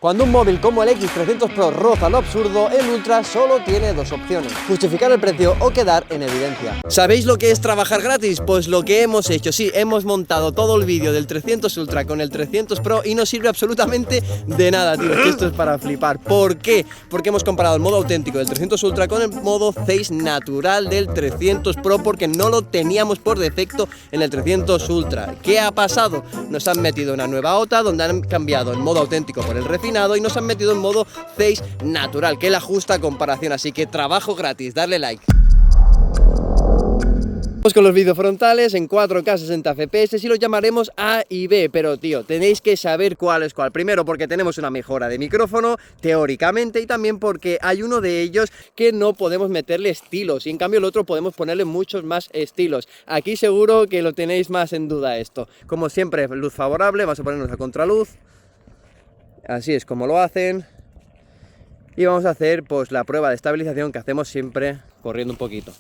Cuando un móvil como el X300 Pro roza lo absurdo, el Ultra solo tiene dos opciones: justificar el precio o quedar en evidencia. ¿Sabéis lo que es trabajar gratis? Pues lo que hemos hecho, sí, hemos montado todo el vídeo del 300 Ultra con el 300 Pro y no sirve absolutamente de nada, tío, que esto es para flipar. ¿Por qué? Porque hemos comparado el modo auténtico del 300 Ultra con el modo Face natural del 300 Pro, porque no lo teníamos por defecto en el 300 Ultra. ¿Qué ha pasado? Nos han metido una nueva OTA donde han cambiado el modo auténtico por el refinado y nos han metido en modo Face natural, que es la justa comparación, así que trabajo gratis, darle like. Vamos con los vídeos frontales en 4K 60 FPS y los llamaremos A y B, pero tío, tenéis que saber cuál es cuál. Primero porque tenemos una mejora de micrófono, teóricamente, y también porque hay uno de ellos que no podemos meterle estilos y en cambio el otro podemos ponerle muchos más estilos. Aquí seguro que lo tenéis más en duda esto. Como siempre, luz favorable, vamos a ponernos a contraluz. Así es como lo hacen. Y vamos a hacer pues la prueba de estabilización que hacemos siempre corriendo un poquito.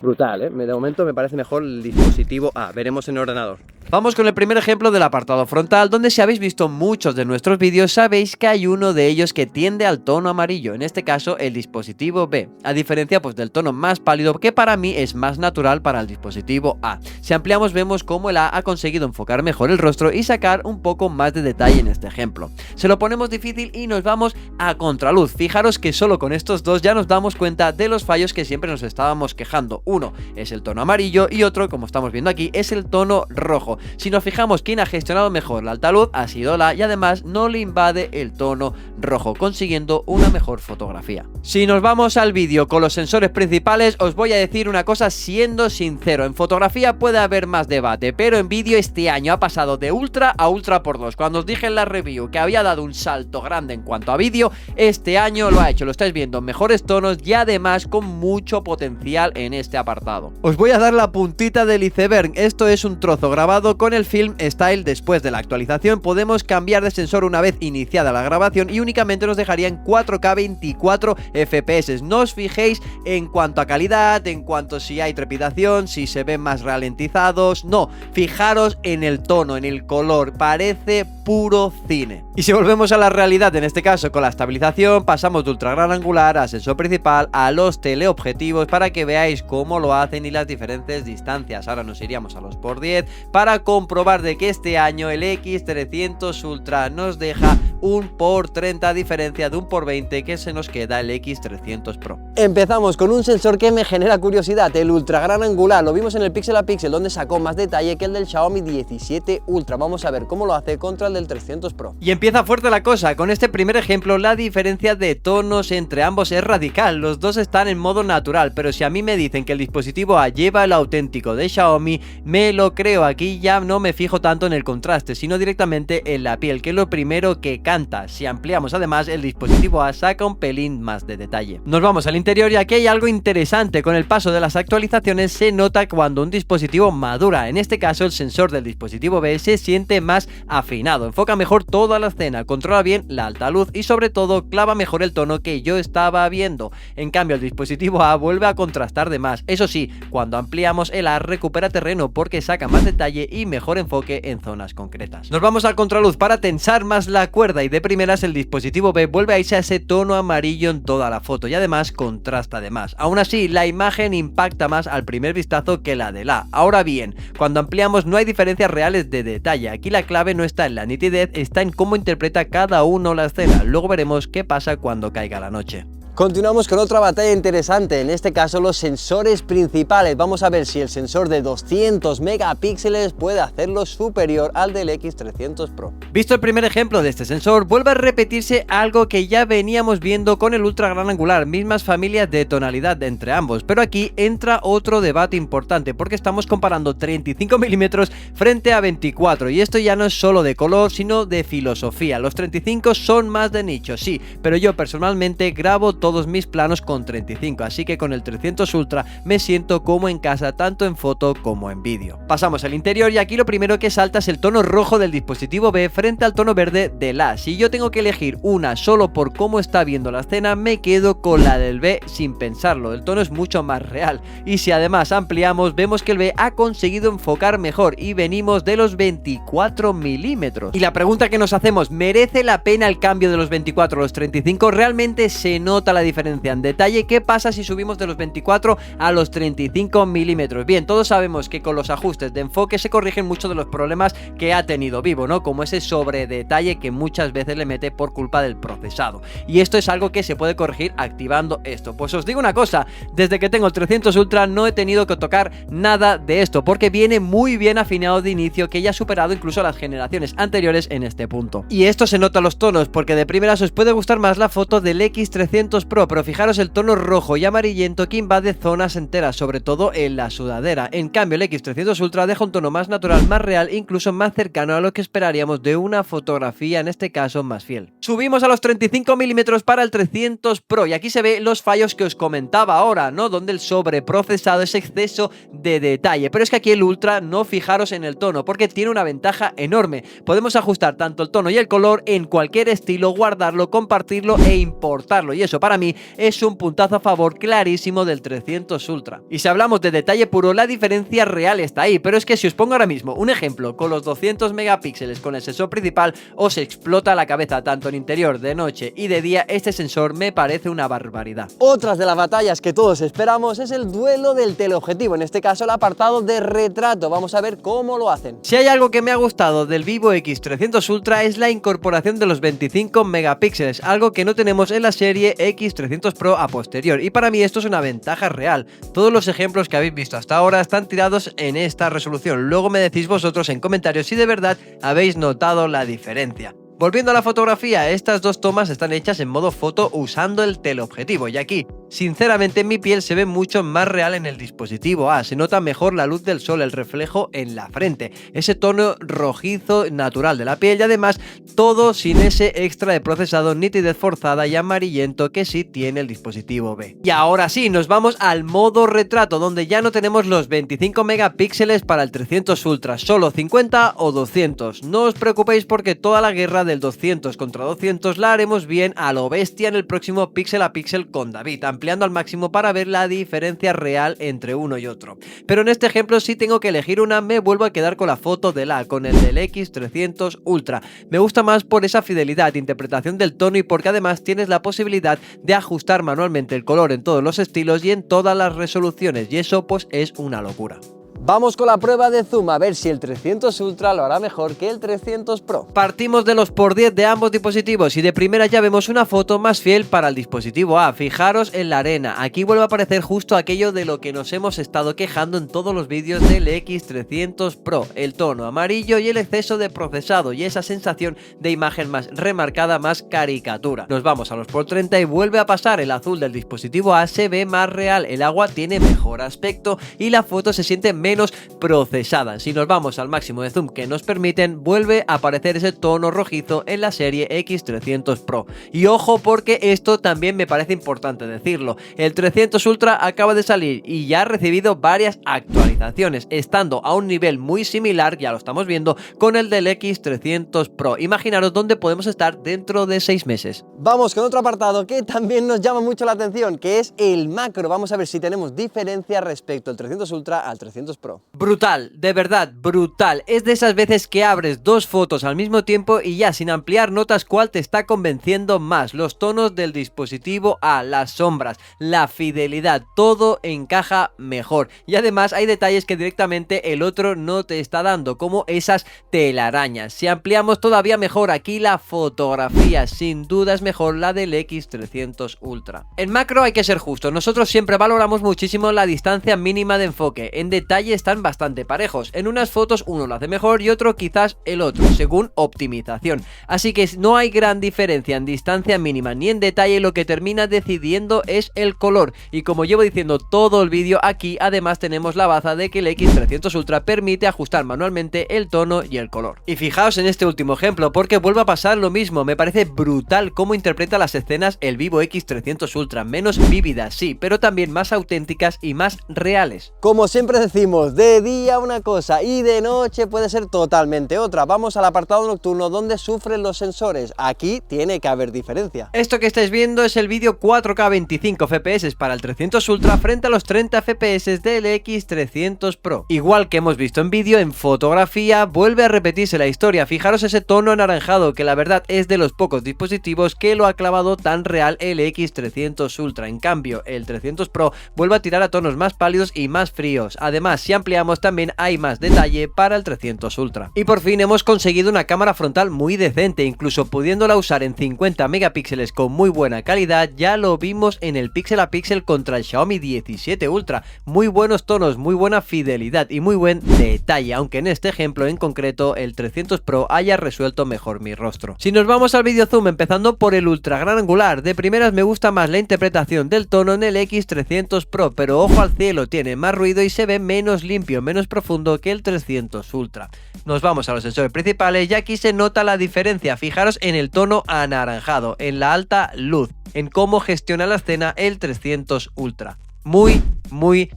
Brutal, ¿eh? De momento me parece mejor el dispositivo A. Veremos en el ordenador. Vamos con el primer ejemplo del apartado frontal, donde si habéis visto muchos de nuestros vídeos sabéis que hay uno de ellos que tiende al tono amarillo, en este caso el dispositivo B, a diferencia pues del tono más pálido que para mí es más natural para el dispositivo A. Si ampliamos vemos cómo el A ha conseguido enfocar mejor el rostro y sacar un poco más de detalle en este ejemplo. Se lo ponemos difícil y nos vamos a contraluz. Fijaros que solo con estos dos ya nos damos cuenta de los fallos que siempre nos estábamos quejando. Uno es el tono amarillo y otro, como estamos viendo aquí, es el tono rojo. Si nos fijamos, quien ha gestionado mejor la alta luz ha sido la, y además no le invade el tono rojo, consiguiendo una mejor fotografía. Si nos vamos al vídeo con los sensores principales, os voy a decir una cosa siendo sincero: en fotografía puede haber más debate, pero en vídeo este año ha pasado de Ultra a Ultra por 2. Cuando os dije en la review que había dado un salto grande en cuanto a vídeo, este año lo ha hecho, lo estáis viendo en mejores tonos y además con mucho potencial en este apartado. Os voy a dar la puntita del iceberg. Esto es un trozo grabado con el Film Style. Después de la actualización podemos cambiar de sensor una vez iniciada la grabación y únicamente nos dejaría en 4K 24 FPS. No os fijéis en cuanto a calidad, en cuanto si hay trepidación, si se ven más ralentizados, no, fijaros en el tono, en el color, parece puro cine. Y si volvemos a la realidad, en este caso con la estabilización, pasamos de ultra gran angular a sensor principal a los teleobjetivos para que veáis cómo lo hacen y las diferentes distancias. Ahora nos iríamos a los por 10 para comprobar de que este año el X300 Ultra nos deja un por 30 a diferencia de un por 20 que se nos queda el X300 Pro. Empezamos con un sensor que me genera curiosidad, el ultra gran angular. Lo vimos en el Pixel a Pixel, donde sacó más detalle que el del Xiaomi 17 Ultra. Vamos a ver cómo lo hace contra el del 300 Pro. Y empieza fuerte la cosa. Con este primer ejemplo la diferencia de tonos entre ambos es radical. Los dos están en modo natural, pero si a mí me dicen que el dispositivo A lleva el auténtico de Xiaomi, me lo creo. Aquí ya no me fijo tanto en el contraste, sino directamente en la piel, que es lo primero que canta. Si ampliamos además, el dispositivo A saca un pelín más de detalle. Nos vamos al interior y aquí hay algo interesante. Con el paso de las actualizaciones se nota cuando un dispositivo madura. En este caso el sensor del dispositivo B se siente más afinado, enfoca mejor toda la escena, controla bien la alta luz y sobre todo clava mejor el tono que yo estaba viendo. En cambio el dispositivo A vuelve a contrastar de más. Eso sí, cuando ampliamos el A recupera terreno porque saca más detalle y mejor enfoque en zonas concretas. Nos vamos al contraluz para tensar más la cuerda y de primeras el dispositivo B vuelve a irse a ese tono amarillo en toda la foto y además contrasta de más. Aún así la imagen impacta más al primer vistazo que la del A. Ahora bien, cuando ampliamos no hay diferencias reales de detalle. Aquí la clave no está en la nitidez, está en cómo interpreta cada uno la escena. Luego veremos qué pasa cuando caiga la noche. Continuamos con otra batalla interesante, en este caso los sensores principales. Vamos a ver si el sensor de 200 megapíxeles puede hacerlo superior al del X300 Pro. Visto el primer ejemplo de este sensor, vuelve a repetirse algo que ya veníamos viendo con el ultra gran angular, mismas familias de tonalidad entre ambos, pero aquí entra otro debate importante porque estamos comparando 35 milímetros frente a 24 y esto ya no es solo de color sino de filosofía. Los 35 son más de nicho, sí, pero yo personalmente grabo todos mis planos con 35, así que con el 300 Ultra me siento como en casa tanto en foto como en vídeo. Pasamos al interior y aquí lo primero que salta es el tono rojo del dispositivo B frente al tono verde del A. Si yo tengo que elegir una solo por cómo está viendo la escena, me quedo con la del B sin pensarlo. El tono es mucho más real y si además ampliamos vemos que el B ha conseguido enfocar mejor y venimos de los 24 milímetros. Y la pregunta que nos hacemos, ¿merece la pena el cambio de los 24 a los 35? ¿Realmente se nota la diferencia en detalle? ¿Qué pasa si subimos de los 24 a los 35 milímetros? Bien, todos sabemos que con los ajustes de enfoque se corrigen muchos de los problemas que ha tenido Vivo, ¿no? Como ese sobredetalle que muchas veces le mete por culpa del procesado. Y esto es algo que se puede corregir activando esto. Pues os digo una cosa, desde que tengo el 300 Ultra no he tenido que tocar nada de esto, porque viene muy bien afinado de inicio, que ya ha superado incluso las generaciones anteriores en este punto. Y esto se nota en los tonos, porque de primeras os puede gustar más la foto del X300 Pro, pero fijaros el tono rojo y amarillento que invade zonas enteras, sobre todo en la sudadera. En cambio el X300 Ultra deja un tono más natural, más real, incluso más cercano a lo que esperaríamos de una fotografía, en este caso más fiel. Subimos a los 35 milímetros para el 300 Pro y aquí se ve los fallos que os comentaba ahora, ¿no? Donde el sobreprocesado es exceso de detalle, pero es que aquí el Ultra, no fijaros en el tono, porque tiene una ventaja enorme. Podemos ajustar tanto el tono y el color en cualquier estilo, guardarlo, compartirlo e importarlo, y eso para mí es un puntazo a favor clarísimo del 300 Ultra. Y si hablamos de detalle puro, la diferencia real está ahí, pero es que si os pongo ahora mismo un ejemplo con los 200 megapíxeles con el sensor principal, os explota la cabeza tanto en interior, de noche y de día. Este sensor me parece una barbaridad. Otras de las batallas que todos esperamos es el duelo del teleobjetivo, en este caso el apartado de retrato. Vamos a ver cómo lo hacen. Si hay algo que me ha gustado del Vivo X300 Ultra es la incorporación de los 25 megapíxeles, algo que no tenemos en la serie X300 Pro a posterior, y para mí esto es una ventaja real. Todos los ejemplos que habéis visto hasta ahora están tirados en esta resolución. Luego me decís vosotros en comentarios si de verdad habéis notado la diferencia. Volviendo a la fotografía, estas dos tomas están hechas en modo foto usando el teleobjetivo, y aquí, sinceramente, mi piel se ve mucho más real en el dispositivo A. Se nota mejor la luz del sol, el reflejo en la frente, ese tono rojizo natural de la piel, y además todo sin ese extra de procesado, nitidez forzada y amarillento que sí tiene el dispositivo B. Y ahora sí, nos vamos al modo retrato, donde ya no tenemos los 25 megapíxeles para el 300 Ultra, solo 50 o 200. No os preocupéis, porque toda la guerra del 200 contra 200 la haremos bien a lo bestia en el próximo Pixel a Pixel con David, ampliando al máximo para ver la diferencia real entre uno y otro. Pero en este ejemplo, si tengo que elegir una, me vuelvo a quedar con la foto del A, con el del X300 Ultra. Me gusta más por esa fidelidad, interpretación del tono, y porque además tienes la posibilidad de ajustar manualmente el color en todos los estilos y en todas las resoluciones, y eso pues es una locura. Vamos con la prueba de zoom, a ver si el 300 Ultra lo hará mejor que el 300 Pro. Partimos de los por 10 de ambos dispositivos y de primera ya vemos una foto más fiel para el dispositivo A. Fijaros en la arena, aquí vuelve a aparecer justo aquello de lo que nos hemos estado quejando en todos los vídeos del X300 Pro, el tono amarillo y el exceso de procesado y esa sensación de imagen más remarcada, más caricatura. Nos vamos a los por 30 y vuelve a pasar, el azul del dispositivo A se ve más real, el agua tiene mejor aspecto y la foto se siente menos procesada. Si nos vamos al máximo de zoom que nos permiten, vuelve a aparecer ese tono rojizo en la serie X300 Pro. Y ojo, porque esto también me parece importante decirlo, el 300 Ultra acaba de salir y ya ha recibido varias actualizaciones, estando a un nivel muy similar, ya lo estamos viendo, con el del X300 Pro. Imaginaros dónde podemos estar dentro de 6 meses. Vamos con otro apartado que también nos llama mucho la atención, que es el macro. Vamos a ver si tenemos diferencia respecto al 300 Ultra al 300 Pro. Brutal, de verdad, brutal. Es de esas veces que abres dos fotos al mismo tiempo y ya sin ampliar notas cuál te está convenciendo más. Los tonos del dispositivo A, las sombras, la fidelidad, todo encaja mejor. Y además hay detalles que directamente el otro no te está dando, como esas telarañas. Si ampliamos todavía mejor, aquí la fotografía, sin duda es mejor la del X300 Ultra. En macro hay que ser justo, nosotros siempre valoramos muchísimo la distancia mínima de enfoque. En detalle están bastante parejos. En unas fotos uno lo hace mejor y otro quizás el otro, según optimización. Así que no hay gran diferencia en distancia mínima ni en detalle, lo que termina decidiendo es el color. Y como llevo diciendo todo el vídeo, aquí además tenemos la baza de que el X300 Ultra permite ajustar manualmente el tono y el color. Y fijaos en este último ejemplo, porque vuelve a pasar lo mismo. Me parece brutal cómo interpreta las escenas el Vivo X300 Ultra, menos vívidas, sí, pero también más auténticas y más reales. Como siempre decimos, de día una cosa y de noche puede ser totalmente otra. Vamos al apartado nocturno donde sufren los sensores. Aquí tiene que haber diferencia. Esto que estáis viendo es el vídeo 4K 25 FPS para el 300 Ultra frente a los 30 FPS del X300 Pro. Igual que hemos visto en vídeo, en fotografía vuelve a repetirse la historia. Fijaros ese tono anaranjado, que la verdad es de los pocos dispositivos que lo ha clavado tan real el X300 Ultra. En cambio, el 300 Pro vuelve a tirar a tonos más pálidos y más fríos. Además, si ampliamos también hay más detalle para el 300 Ultra. Y por fin hemos conseguido una cámara frontal muy decente, incluso pudiéndola usar en 50 megapíxeles con muy buena calidad. Ya lo vimos en el píxel a píxel contra el Xiaomi 17 Ultra. Muy buenos tonos, muy buena fidelidad y muy buen detalle, aunque en este ejemplo en concreto el 300 Pro haya resuelto mejor mi rostro. Si nos vamos al vídeo zoom, empezando por el ultra gran angular, de primeras me gusta más la interpretación del tono en el X300 Pro, pero ojo al cielo, tiene más ruido y se ve menos limpio, menos profundo que el 300 Ultra. Nos vamos a los sensores principales y aquí se nota la diferencia. Fijaros en el tono anaranjado, en la alta luz, en cómo gestiona la escena el 300 Ultra. Muy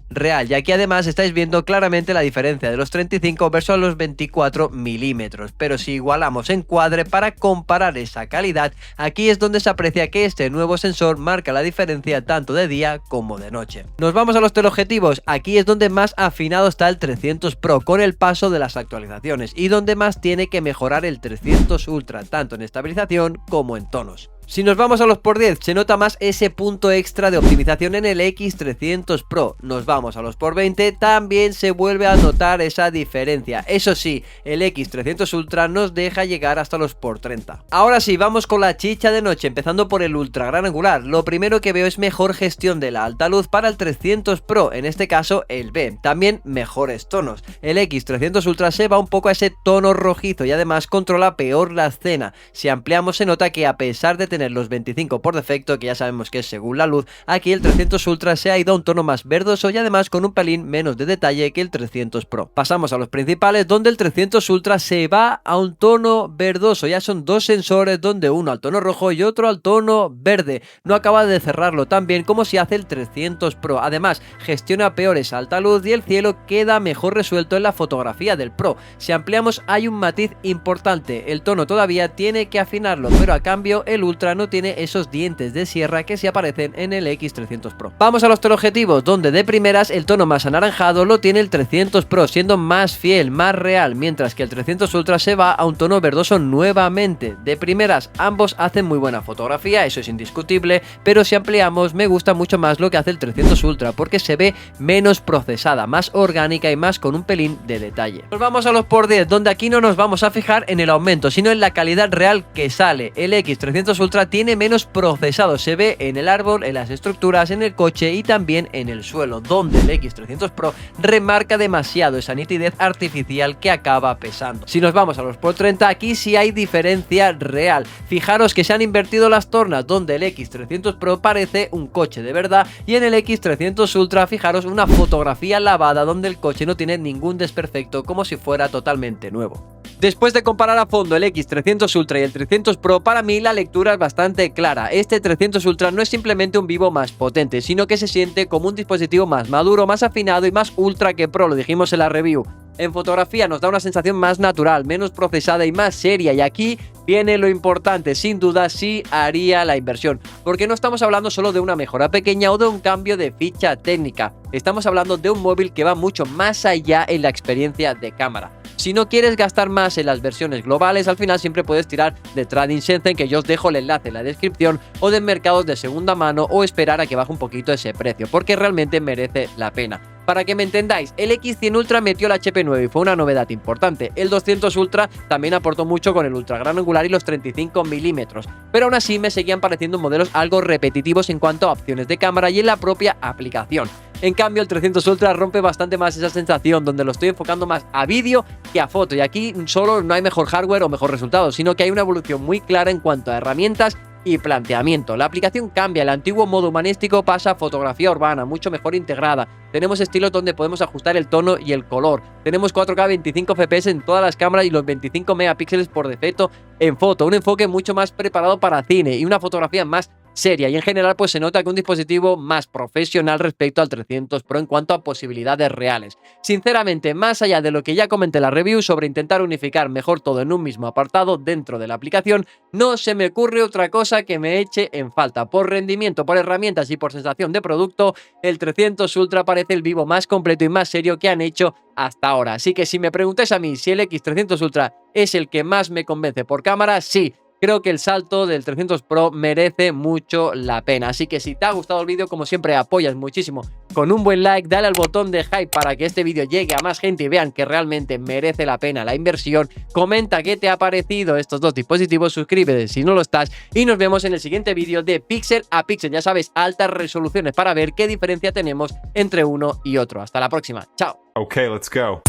real, y aquí además estáis viendo claramente la diferencia de los 35 versus los 24 milímetros. Pero si igualamos encuadre para comparar esa calidad, aquí es donde se aprecia que este nuevo sensor marca la diferencia tanto de día como de noche. Nos vamos a los teleobjetivos. Aquí es donde más afinado está el 300 Pro con el paso de las actualizaciones y donde más tiene que mejorar el 300 Ultra, tanto en estabilización como en tonos. Si nos vamos a los por 10, se nota más ese punto extra de optimización en el X300 Pro. Nos vamos a los por 20, también se vuelve a notar esa diferencia. Eso sí, el X300 Ultra nos deja llegar hasta los por 30. Ahora sí, vamos con la chicha de noche, empezando por el ultra gran angular. Lo primero que veo es mejor gestión de la alta luz para el 300 Pro, en este caso el B. También mejores tonos. El X300 Ultra se va un poco a ese tono rojizo y además controla peor la escena. Si ampliamos se nota que a pesar de tener los 25 por defecto, que ya sabemos que es según la luz, aquí el 300 Ultra se ha ido a un tono más verdoso y además con un pelín menos de detalle que el 300 Pro. Pasamos a los principales, donde el 300 Ultra se va a un tono verdoso. Ya son dos sensores, donde uno al tono rojo y otro al tono verde. No acaba de cerrarlo tan bien como si hace el 300 Pro. Además, gestiona peor esa alta luz y el cielo queda mejor resuelto en la fotografía del Pro. Si ampliamos hay un matiz importante. El tono todavía tiene que afinarlo, pero a cambio el Ultra no tiene esos dientes de sierra que sí aparecen en el X300 Pro. Vamos a los teleobjetivos, donde de primeras el tono más anaranjado lo tiene el 300 Pro, siendo más fiel, más real, mientras que el 300 Ultra se va a un tono verdoso nuevamente. De primeras ambos hacen muy buena fotografía, eso es indiscutible, pero si ampliamos me gusta mucho más lo que hace el 300 Ultra, porque se ve menos procesada, más orgánica y más con un pelín de detalle. Nos vamos a los por 10, donde aquí no nos vamos a fijar en el aumento, sino en la calidad real que sale. El X300 Ultra tiene menos procesado, se ve en el árbol, en las estructuras, en el coche y también en el suelo, donde el X300 Pro remarca demasiado esa nitidez artificial que acaba pesando. Si nos vamos a los por 30, aquí sí hay diferencia real. Fijaros que se han invertido las tornas, donde el X300 Pro parece un coche de verdad y en el X300 Ultra fijaros una fotografía lavada donde el coche no tiene ningún desperfecto, como si fuera totalmente nuevo. Después de comparar a fondo el X300 Ultra y el 300 Pro, para mí la lectura es bastante clara. Este 300 Ultra no es simplemente un Vivo más potente, sino que se siente como un dispositivo más maduro, más afinado y más ultra que Pro, lo dijimos en la review. En fotografía nos da una sensación más natural, menos procesada y más seria, y aquí viene lo importante, sin duda sí haría la inversión, porque no estamos hablando solo de una mejora pequeña o de un cambio de ficha técnica, estamos hablando de un móvil que va mucho más allá en la experiencia de cámara. Si no quieres gastar más en las versiones globales, al final siempre puedes tirar de Trading Shenzhen, que yo os dejo el enlace en la descripción, o de mercados de segunda mano, o esperar a que baje un poquito ese precio, porque realmente merece la pena. Para que me entendáis, el X100 Ultra metió el HP9 y fue una novedad importante. El 200 Ultra también aportó mucho con el ultra gran angular y los 35 milímetros, pero aún así me seguían pareciendo modelos algo repetitivos en cuanto a opciones de cámara y en la propia aplicación. En cambio el 300 Ultra rompe bastante más esa sensación, donde lo estoy enfocando más a vídeo que a foto, y aquí solo no hay mejor hardware o mejor resultado, sino que hay una evolución muy clara en cuanto a herramientas y planteamiento. La aplicación cambia, el antiguo modo humanístico pasa a fotografía urbana, mucho mejor integrada. Tenemos estilos donde podemos ajustar el tono y el color. Tenemos 4K 25 FPS en todas las cámaras y los 25 megapíxeles por defecto en foto. Un enfoque mucho más preparado para cine y una fotografía más seria, y en general pues se nota que un dispositivo más profesional respecto al 300 Pro en cuanto a posibilidades reales. Sinceramente, más allá de lo que ya comenté en la review sobre intentar unificar mejor todo en un mismo apartado dentro de la aplicación, no se me ocurre otra cosa que me eche en falta. Por rendimiento, por herramientas y por sensación de producto, el 300 Ultra parece el vivo más completo y más serio que han hecho hasta ahora. Así que si me preguntáis a mí si el X300 Ultra es el que más me convence por cámara, sí. Creo que el salto del 300 Pro merece mucho la pena. Así que si te ha gustado el vídeo, como siempre, apoyas muchísimo con un buen like, dale al botón de hype para que este vídeo llegue a más gente y vean que realmente merece la pena la inversión. Comenta qué te ha parecido estos dos dispositivos, suscríbete si no lo estás y nos vemos en el siguiente vídeo de Pixel a Pixel. Ya sabes, altas resoluciones para ver qué diferencia tenemos entre uno y otro. Hasta la próxima. Chao. Okay, let's go.